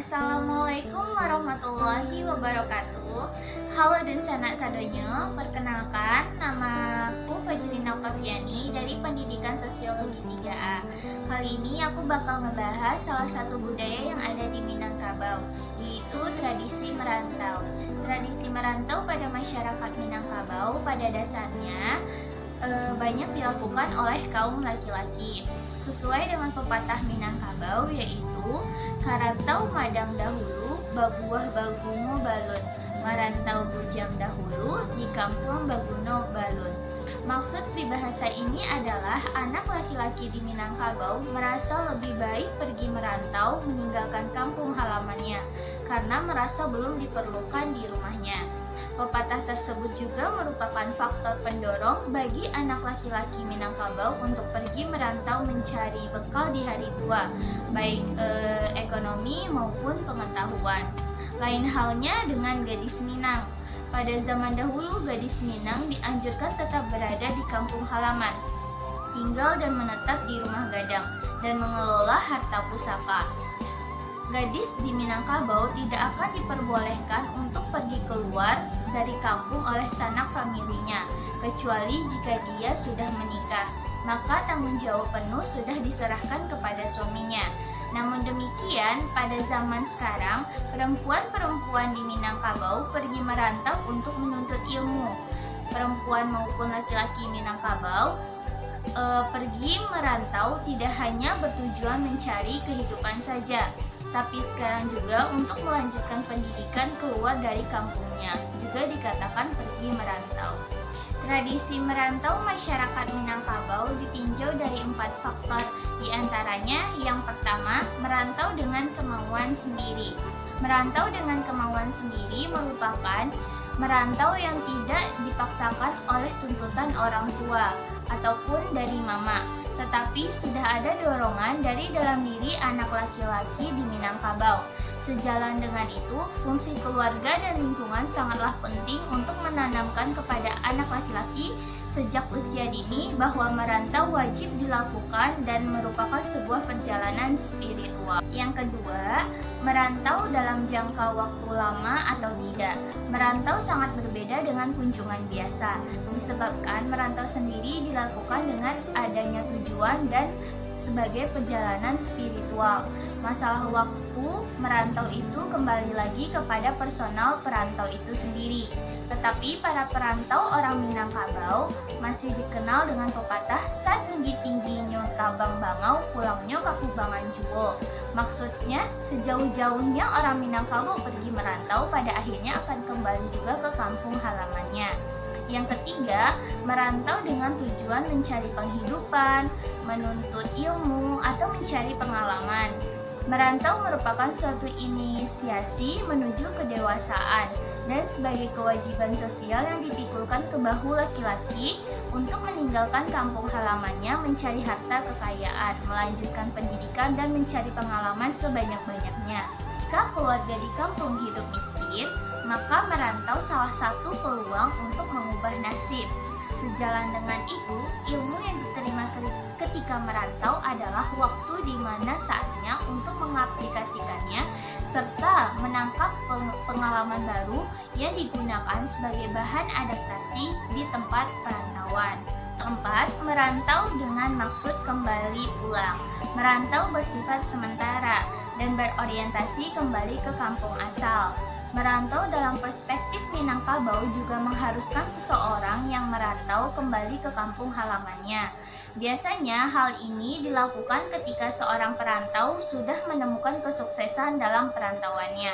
Assalamualaikum warahmatullahi wabarakatuh. Halo dan sanak sadonyo, perkenalkan namaku Fajrina Kaviani dari Pendidikan Sosiologi 3A. Kali ini aku bakal ngebahas salah satu budaya yang ada di Minangkabau, yaitu tradisi merantau. Tradisi merantau pada masyarakat Minangkabau pada dasarnya banyak dilakukan oleh kaum laki-laki. Sesuai dengan pepatah Minangkabau yaitu karantau madang dahulu, babuah bagumo balun. Marantau bujang dahulu, di kampung baguno balun. Maksud peribahasa ini adalah anak laki-laki di Minangkabau merasa lebih baik pergi merantau meninggalkan kampung halamannya karena merasa belum diperlukan di rumahnya. Pepatah tersebut juga merupakan faktor pendorong bagi anak laki-laki Minangkabau untuk pergi merantau mencari bekal di hari tua, baik ekonomi maupun pengetahuan. Lain halnya dengan gadis Minang. Pada zaman dahulu, gadis Minang dianjurkan tetap berada di kampung halaman, tinggal dan menetap di rumah gadang, dan mengelola harta pusaka. Gadis di Minangkabau tidak akan diperbolehkan untuk pergi keluar dari kampung oleh sanak familinya, kecuali jika dia sudah menikah, maka tanggung jawab penuh sudah diserahkan kepada suaminya. Namun demikian, pada zaman sekarang, perempuan-perempuan di Minangkabau pergi merantau untuk menuntut ilmu. Perempuan maupun laki-laki Minangkabau pergi merantau tidak hanya bertujuan mencari kehidupan saja, tapi sekarang juga untuk melanjutkan pendidikan keluar dari kampungnya, juga dikatakan pergi merantau. Tradisi merantau masyarakat Minangkabau ditinjau dari 4 faktor, di antaranya yang pertama, merantau dengan kemauan sendiri. Merantau dengan kemauan sendiri merupakan merantau yang tidak dipaksakan oleh tuntutan orang tua ataupun dari mama, tetapi sudah ada dorongan dari dalam diri anak laki-laki di Minangkabau. Sejalan dengan itu, fungsi keluarga dan lingkungan sangatlah penting untuk menanamkan kepada anak laki-laki sejak usia dini bahwa merantau wajib dilakukan dan merupakan sebuah perjalanan spiritual. Yang kedua, merantau dalam jangka waktu lama atau tidak. Merantau sangat berbeda dengan kunjungan biasa, disebabkan merantau sendiri dilakukan dengan adanya tujuan dan sebagai perjalanan spiritual. Masalah waktu merantau itu kembali lagi kepada personal perantau itu sendiri. Tetapi para perantau orang Minangkabau masih dikenal dengan pepatah saat tinggi-tingginya tabang bangau pulangnya kakubangan juo. Maksudnya sejauh-jauhnya orang Minangkabau pergi merantau pada akhirnya akan kembali juga ke kampung halamannya. Yang ketiga, merantau dengan tujuan mencari penghidupan, menuntut ilmu, atau mencari pengalaman. Merantau merupakan suatu inisiasi menuju kedewasaan dan sebagai kewajiban sosial yang dipikulkan ke bahu laki-laki untuk meninggalkan kampung halamannya, mencari harta kekayaan, melanjutkan pendidikan, dan mencari pengalaman sebanyak-banyaknya. Jika keluarga di kampung hidup miskin, maka merantau salah satu peluang untuk mengubah nasib. Sejalan dengan itu, ilmu yang diterima ketika merantau adalah waktu di mana saatnya untuk mengaplikasikannya serta menangkap pengalaman baru yang digunakan sebagai bahan adaptasi di tempat perantauan. Keempat, merantau dengan maksud kembali pulang. Merantau bersifat sementara dan berorientasi kembali ke kampung asal. Merantau dalam perspektif Minangkabau juga mengharuskan seseorang yang merantau kembali ke kampung halamannya. Biasanya hal ini dilakukan ketika seorang perantau sudah menemukan kesuksesan dalam perantauannya.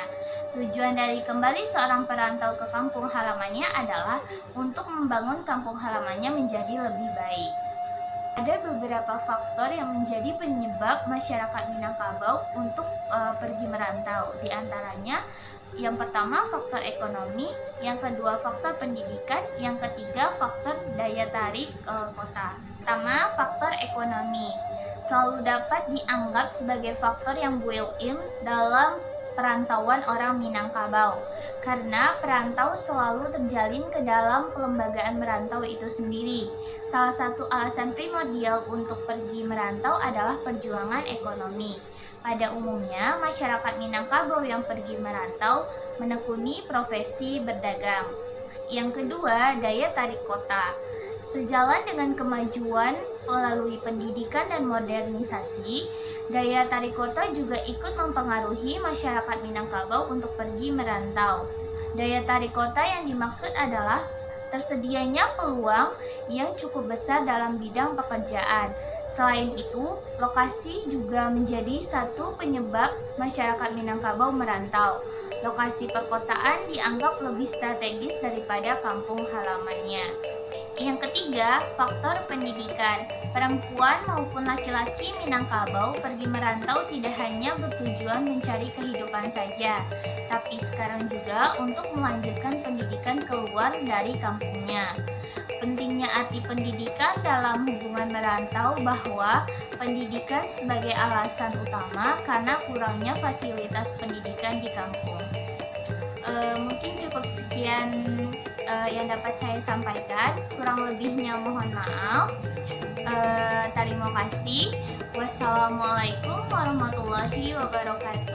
Tujuan dari kembali seorang perantau ke kampung halamannya adalah untuk membangun kampung halamannya menjadi lebih baik. Ada beberapa faktor yang menjadi penyebab masyarakat Minangkabau untuk pergi merantau. Di antaranya, yang pertama faktor ekonomi, yang kedua faktor pendidikan, yang ketiga faktor daya tarik kota. Pertama, faktor ekonomi selalu dapat dianggap sebagai faktor yang built-in dalam perantauan orang Minangkabau, karena perantau selalu terjalin ke dalam pelembagaan merantau itu sendiri. Salah satu alasan primordial untuk pergi merantau adalah perjuangan ekonomi. Pada umumnya, masyarakat Minangkabau yang pergi merantau menekuni profesi berdagang. Yang kedua, daya tarik kota. Sejalan dengan kemajuan melalui pendidikan dan modernisasi, daya tarik kota juga ikut mempengaruhi masyarakat Minangkabau untuk pergi merantau. Daya tarik kota yang dimaksud adalah tersedianya peluang yang cukup besar dalam bidang pekerjaan. Selain itu, lokasi juga menjadi satu penyebab masyarakat Minangkabau merantau. Lokasi perkotaan dianggap lebih strategis daripada kampung halamannya. Yang ketiga, faktor pendidikan. Perempuan maupun laki-laki Minangkabau pergi merantau tidak hanya bertujuan mencari kehidupan saja, tapi sekarang juga untuk melanjutkan pendidikan keluar dari kampungnya. Pentingnya arti pendidikan dalam hubungan merantau bahwa pendidikan sebagai alasan utama karena kurangnya fasilitas pendidikan di kampung. Mungkin cukup sekian yang dapat saya sampaikan. Kurang lebihnya mohon maaf. Terima kasih. Wassalamualaikum warahmatullahi wabarakatuh.